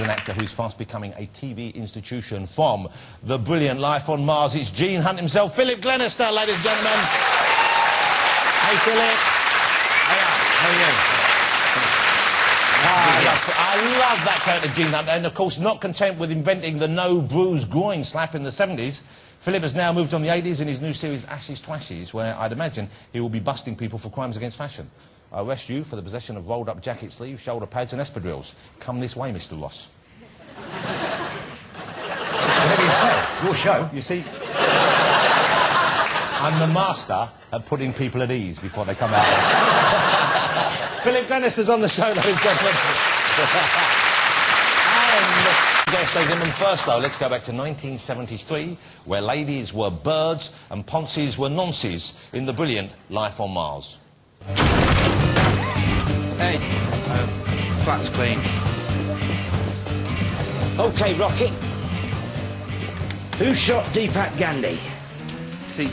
is an actor who is fast becoming a TV institution from the brilliant Life on Mars. It's Gene Hunt himself, Philip Glenister, ladies and gentlemen. Hey, Philip. How are you? I love that character, Gene Hunt, and of course, not content with inventing the no-bruise groin slap in the 70s, Philip has now moved on the 80s in his new series Ashes to Ashes, where I'd imagine he will be busting people for crimes against fashion. I arrest you for the possession of rolled-up jacket sleeves, shoulder pads and espadrilles. Come this way, Mr. Ross. Whatever you say, your show. You see, I'm the master at putting people at ease before they come out. Philip Glenister's on the show, ladies and gentlemen. And guest, ladies and gentlemen, first though, let's go back to 1973, where ladies were birds and ponces were nonces in the brilliant Life on Mars. Hey, flat's clean. OK, Rocket. Who shot Deepak Gandhi? See,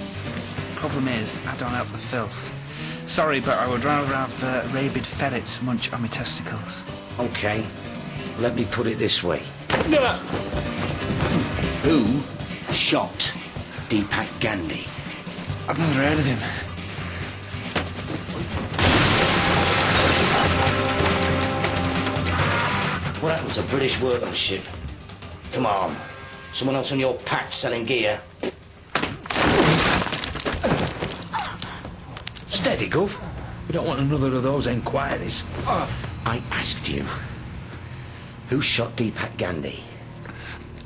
problem is, I don't help the filth. Sorry, but I would rather have rabid ferrets munch on my testicles. OK, let me put it this way. Who shot Deepak Gandhi? I've never heard of him. What happened to British workmanship? Come on, someone else on your patch selling gear. Steady, Gov. We don't want another of those enquiries. I asked you, who shot Deepak Gandhi?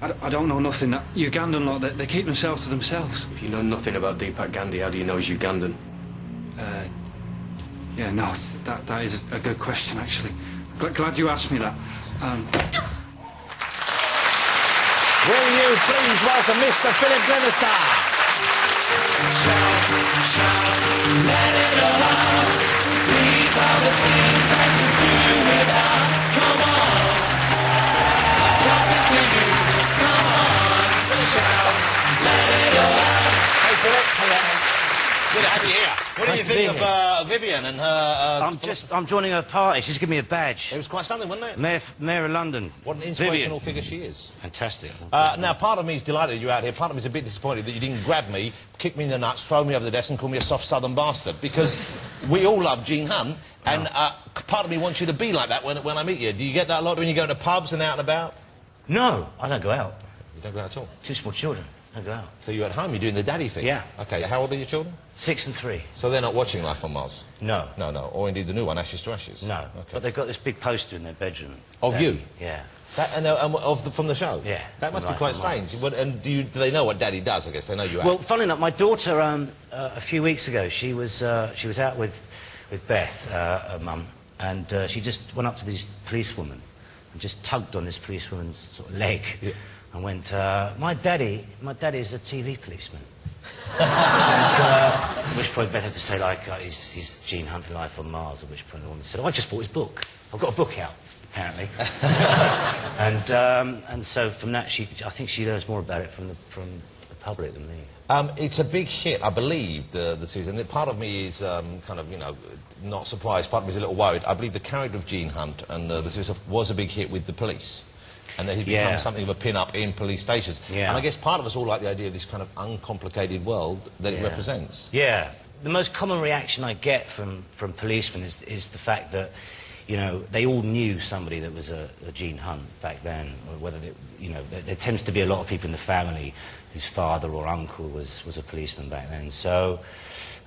I don't know nothing. That Ugandan lot, they keep themselves to themselves. If you know nothing about Deepak Gandhi, how do you know he's Ugandan? Yeah, no, that is a good question, actually. Glad you asked me that. Will you please welcome Mr. Philip Glenister? Shout, shout, let it all out. These are the things I can do without. Come on, I'm talking to you. Come on, shout, let it all out. Hey, Philip. Hello. Good to have you here. What Nice do you to think be of Vivian and her... I'm joining her party. She's given me a badge. It was quite something, wasn't it? Mayor of London. What an inspirational figure she is. Fantastic. Now, part of me is delighted you're out here. Part of me is a bit disappointed that you didn't grab me, kick me in the nuts, throw me over the desk and call me a soft southern bastard. Because we all love Gene Hunt, and part of me wants you to be like that when I meet you. Do you get that a lot when you go to pubs and out and about? No, I don't go out. You don't go out at all? Two small children. I don't go out. So you're at home, you're doing the daddy thing? Yeah. OK, how old are your children? 6 and 3. So they're not watching Life on Mars? No. No, no. Or indeed the new one, Ashes to Ashes? No. Okay. But they've got this big poster in their bedroom. Of you? Yeah. That, from the show? Yeah. That must be quite strange. And do they know what Daddy does? I guess they know you act. Well, funnily enough, my daughter, a few weeks ago, she was out with Beth, her mum, and she just went up to this policewoman and just tugged on this policewoman's sort of leg and went, my daddy's a TV policeman. And, at which point Beth had to say, like, he's Gene Hunt in Life on Mars, at which point the woman said, oh, I just bought his book. I've got a book out, apparently. And so from that, I think she knows more about it from the public than me. It's a big hit, I believe, the series, and part of me is kind of, you know, not surprised, part of me is a little worried. I believe the character of Gene Hunt and the series was a big hit with the police, and that he'd become something of a pin-up in police stations. Yeah. And I guess part of us all like the idea of this kind of uncomplicated world that it represents. Yeah. The most common reaction I get from policemen is the fact that, you know, they all knew somebody that was a Gene Hunt back then, or whether they, you know, there tends to be a lot of people in the family whose father or uncle was a policeman back then. So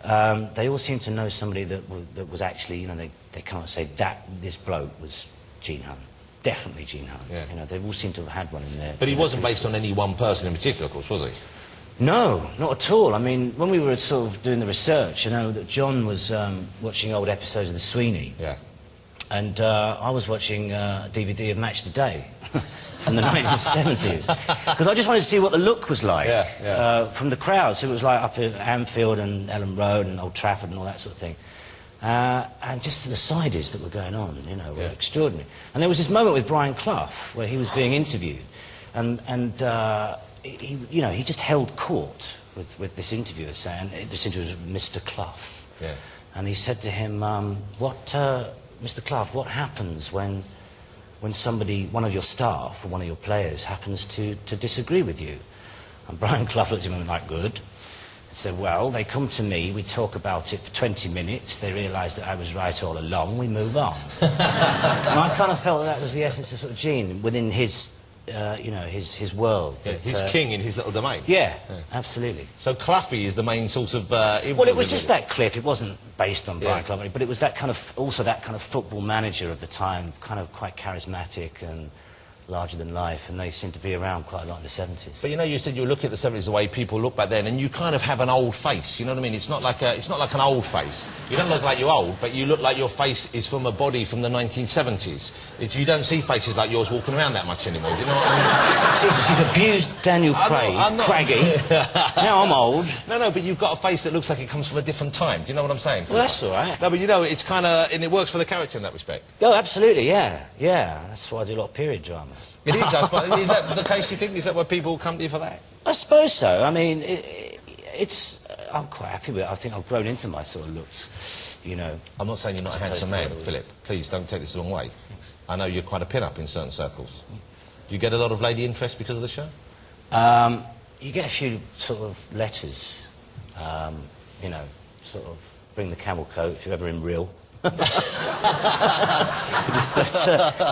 they all seem to know somebody that was actually, you know, they can't say that this bloke was Gene Hunt. Definitely Gene Hunt. Yeah. You know, they all seem to have had one in there. But he wasn't based on any one person in particular, of course, was he? No, not at all. I mean, when we were sort of doing the research, you know, that John was watching old episodes of The Sweeney. Yeah. And I was watching a DVD of Match the Day from the 1970s. Because I just wanted to see what the look was like from the crowd. So it was like up at Anfield and Ellen Road and Old Trafford and all that sort of thing. And just the sides that were going on, you know, were extraordinary. And there was this moment with Brian Clough where he was being interviewed. And he, you know, he just held court with this interviewer saying, this interviewer was Mr. Clough. Yeah. And he said to him, Mr. Clough, what happens when when somebody, one of your staff or one of your players happens to disagree with you. And Brian Clough looked at him and went like, good. He said, well, they come to me, we talk about it for 20 minutes, they realise that I was right all along, we move on. And I kind of felt that was the essence of sort of Gene within his, you know, his world. Yeah, that, he's king in his little domain. Yeah, absolutely. So Cloughie is the main sort of influence. Well, it was just that clip. It wasn't based on Brian Yeah. Clough, but it was that kind of, also that kind of football manager of the time, kind of quite charismatic and larger than life, and they seemed to be around quite a lot in the 70s. But you know, you said you were looking at the 70s the way people look back then, and you kind of have an old face, you know what I mean? It's not like an old face. You don't look like you're old, but you look like your face is from a body from the 1970s. You don't see faces like yours walking around that much anymore, do you know what I mean? Jesus, you've abused Daniel Craig, Craigie. Now I'm old. No, but you've got a face that looks like it comes from a different time. Do you know what I'm saying? Well, that's all right. No, but you know, it's kind of, and it works for the character in that respect. Oh, absolutely, yeah. Yeah, that's why I do a lot of period drama. It is, I suppose. Is that the case, you think? Is that why people come to you for that? I suppose so. I mean, it's... I'm quite happy with it. I think I've grown into my sort of looks, you know. I'm not saying you're not a handsome man, Philip. Please, don't take this the wrong way. Thanks. I know you're quite a pin-up in certain circles. Do you get a lot of lady interest because of the show? You get a few sort of letters, you know, sort of bring the camel coat if you're ever in real. But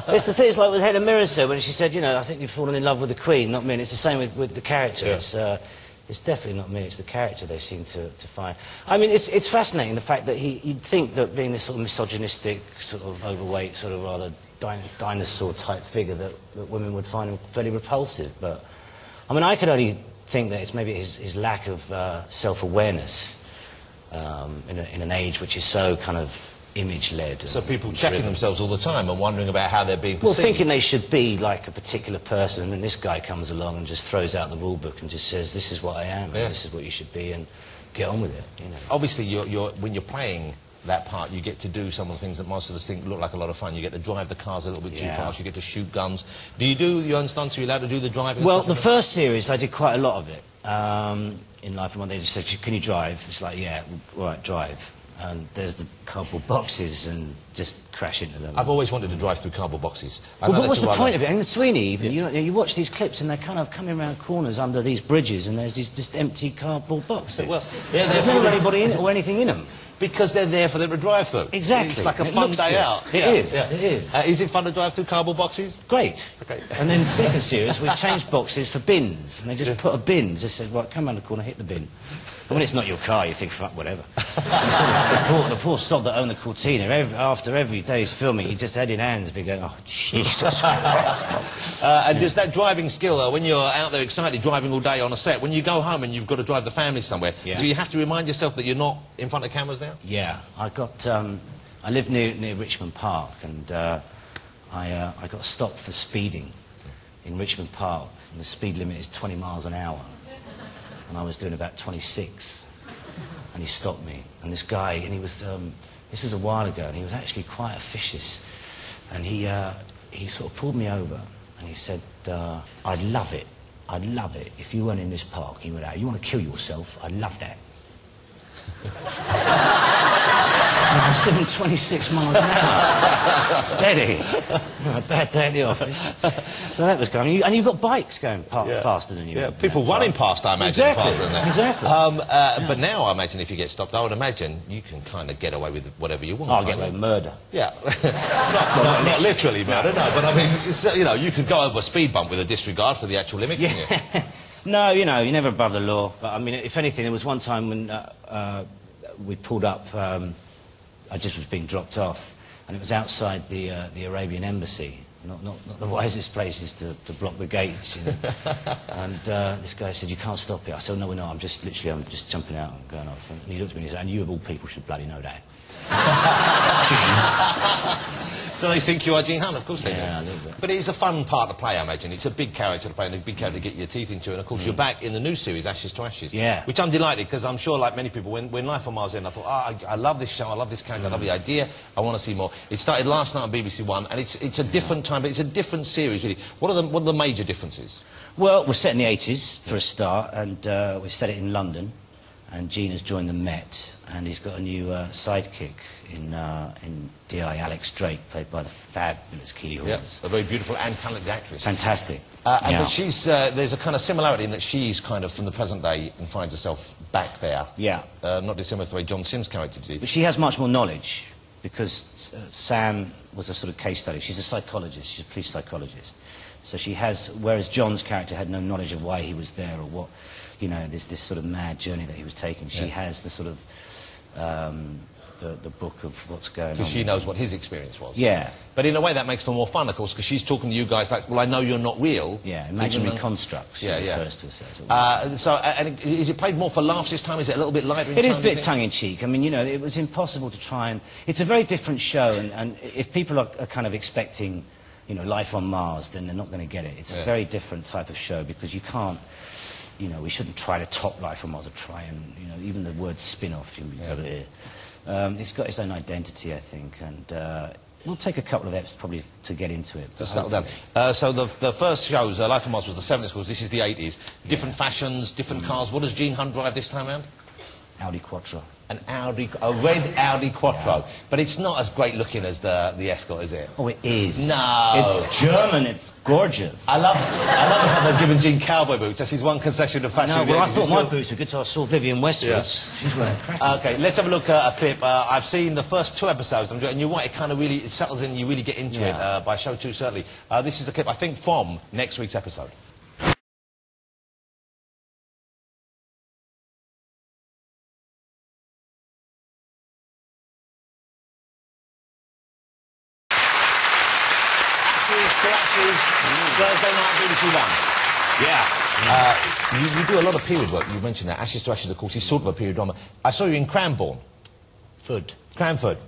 it's the thing, it's like with Helen Mirren said when she said, you know, I think you've fallen in love with the Queen, not me. And it's the same with the character. Yeah. It's definitely not me, it's the character they seem to find. I mean, it's fascinating, the fact that you'd think that being this sort of misogynistic, sort of overweight, sort of rather dinosaur-type figure that women would find him fairly repulsive. But, I mean, I could only think that it's maybe his lack of self-awareness in an age which is so kind of image-led. So people checking themselves all the time and wondering about how they're being perceived. Well, thinking they should be like a particular person, and then this guy comes along and just throws out the rule book and just says, this is what I am, and this is what you should be, and get on with it, you know. Obviously, when you're playing that part, you get to do some of the things that most of us think look like a lot of fun. You get to drive the cars a little bit too fast, you get to shoot guns. Do you do your own stunts? Are you allowed to do the driving? Well, the first series, I did quite a lot of it. In Life and One, they just said, can you drive? It's like, yeah, all right, drive. And there's the cardboard boxes and just crash into them. I've always wanted to drive through cardboard boxes. Well, but what's the point of it? And Sweeney, even, you know, you watch these clips and they're kind of coming around corners under these bridges and there's these just empty cardboard boxes. Well, yeah, there's never anybody in it or anything in them. Because they're there for them to drive through. Exactly. It's like a fun day out. It is. Is it fun to drive through cardboard boxes? Great. Okay. And then second series, we've changed boxes for bins. And they just put a bin, just says, right, come round the corner, hit the bin. And when it's not your car, you think, fuck, whatever. The poor sod that owned the Cortina, after every day's filming, he just had in hands, be going, oh, Jesus. And does that driving skill, when you're out there excited, driving all day on a set, when you go home and you've got to drive the family somewhere, do you have to remind yourself that you're not in front of cameras now? Yeah. I live near Richmond Park, and I got stopped for speeding in Richmond Park, and the speed limit is 20 miles an hour. And I was doing about 26, and he stopped me. And this guy, and he was, this was a while ago, and he was actually quite officious. And he sort of pulled me over, and he said, I'd love it if you weren't in this park. He went out, you want to kill yourself? I'd love that. I was doing 26 miles an hour. Steady. A bad day at the office. So that was going. And you've got bikes going faster than you. Yeah, people running past, I imagine, faster than that. Exactly. But now, I imagine, if you get stopped, I would imagine you can kind of get away with whatever you want. I'll get away with murder. Yeah. not literally murder, no. But I mean, you know, you could go over a speed bump with a disregard for the actual limit, couldn't you? No, you know, you're never above the law. But I mean, if anything, there was one time when we pulled up. I just was being dropped off, and it was outside the Arabian embassy. Not the wisest places to block the gates. You know? And this guy said, "You can't stop here." I said, "No, we're not. I'm just jumping out and going off." And he looked at me and he said, "And you of all people should bloody know that." So they think you are Gene Hunt, of course they do. Yeah, a little bit. But it's a fun part to play, I imagine. It's a big character to play and a big character to get your teeth into. And of course, you're back in the new series, Ashes to Ashes. Yeah. Which I'm delighted, because I'm sure, like many people, when Life on Mars ended, I thought, I love this show, I love this character, I love the idea, I want to see more. It started last night on BBC One, and it's a different time, but it's a different series, really. What are the major differences? Well, we're set in the 80s, for a start, and we set it in London. and Gene has joined the Met, and he's got a new sidekick in D.I. Alex Drake, played by the fabulous Keely Hawes. A very beautiful and talented actress. Fantastic. But she's, there's a kind of similarity in that she's kind of from the present day and finds herself back there. Yeah. Not dissimilar to the way John Simm's character did. But she has much more knowledge, because Sam was a sort of case study. She's a psychologist, she's a police psychologist. So she has, whereas John's character had no knowledge of why he was there or what, you know, this sort of mad journey that he was taking. She has the sort of, the book of what's going on. Because she knows what his experience was. Yeah. But in a way that makes for more fun, of course, because she's talking to you guys like, well, I know you're not real. Yeah, imaginary constructs, she refers to herself. And is it played more for laughs this time? Is it a little bit lighter in tone? It is a bit tongue-in-cheek. I mean, you know, it was impossible to try and... It's a very different show, and if people are kind of expecting, you know, life on Mars, then they're not going to get it. It's a very different type of show, because you can't... You know, we shouldn't try to top Life on Mars or try and, you know, even the word spin-off, it's got its own identity, I think, and we'll take a couple of eps probably to get into it. Just settle down. So the first shows, Life on Mars was the 70s, of course, this is the 80s. Different fashions, different cars. What does Gene Hunt drive this time round? Audi Quattro. A red Audi Quattro. But it's not as great looking as the Escort, is it? Oh, it is. No. It's German, it's gorgeous. I love the fact they've given Gene cowboy boots. That's his one concession of fashion. No, well, I thought my boots were good, so I saw Vivienne Westwood's. She's wearing cracking. Okay, let's have a look at a clip. I've seen the first 2 episodes, and you're right, it kind of really settles in, you really get into it by show 2, certainly. This is a clip, I think, from next week's episode. Thursday night, BBC One. Yeah. You do a lot of period work. You mentioned that. Ashes to Ashes, of course, is sort of a period drama. I saw you in Cranbourne. Cranford.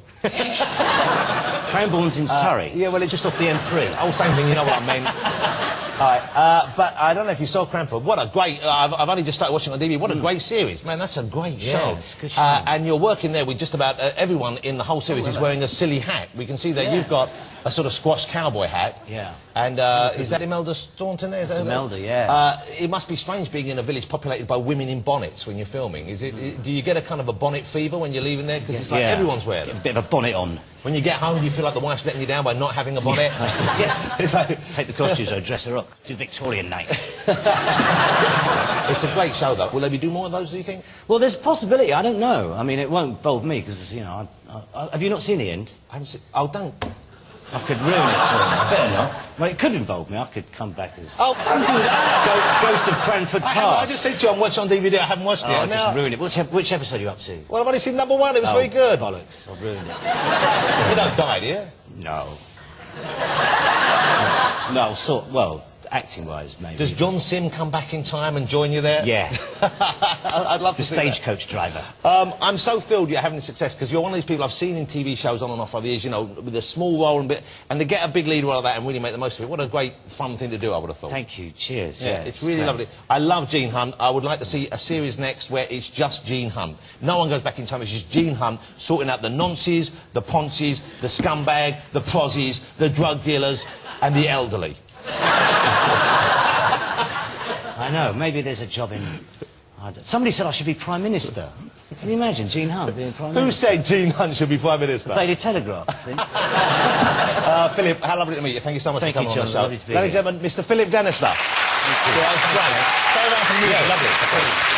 Cranbourne's in Surrey. Yeah, well, it's just off the M3. Oh, same thing, you know what I mean. All right, but I don't know if you saw Cranford. What a great... I've only just started watching it on TV. What a great series. Man, that's a great show. Yeah, it's a good show. And you're working there with just about everyone in the whole series is wearing a silly hat. We can see that you've got a sort of squash cowboy hat. Yeah. And is that Imelda Staunton there? Is that Imelda, yeah. It must be strange being in a village populated by women in bonnets when you're filming. Is it? Do you get a kind of a bonnet fever when you're leaving there? Because it's like everyone's wearing it. A bit of a bonnet on. When you get home, do you feel like the wife's letting you down by not having a bonnet? Yes. It's like... Take the costumes, though, dress her up. Do Victorian night. It's a great show, though. Will they do more of those, do you think? Well, there's a possibility. I don't know. I mean, it won't involve me, because, you know, have you not seen the end? I haven't seen... Oh, don't... I could ruin it for you. Better not. Well, it could involve me. I could come back as... Oh, don't do that! Ghost of Cranford Park. I just said to you, I'm watching on DVD. I haven't watched it. I'll just ruin it. Which episode are you up to? Well, I've only seen number 1. It was very good. Bollocks. I've ruined it. You don't die, do you? No. No, well, acting-wise, maybe. Does John Sim come back in time and join you there? Yeah. I'd love to see that. The stagecoach driver. I'm so thrilled you're having success, because you're one of these people I've seen in TV shows on and off over the years, you know, with a small role and to get a big lead role like that and really make the most of it. What a great, fun thing to do, I would have thought. Thank you. Cheers. Yeah, it's really lovely. I love Gene Hunt. I would like to see a series next where it's just Gene Hunt. No one goes back in time. It's just Gene Hunt sorting out the nonces, the ponces, the scumbag, the prozzies, the drug dealers, and the elderly. I know. Maybe there's a job in... Somebody said I should be Prime Minister. Can you imagine Gene Hunt being Prime Minister? Who said Gene Hunt should be Prime Minister? The Daily Telegraph, I think. Philip, how lovely to meet you. Thank you so much for coming on the show. Lovely to be Ladies and gentlemen, Mr. Philip Glenister. Thank you. Yeah, that's great. Stay around for the music. Lovely.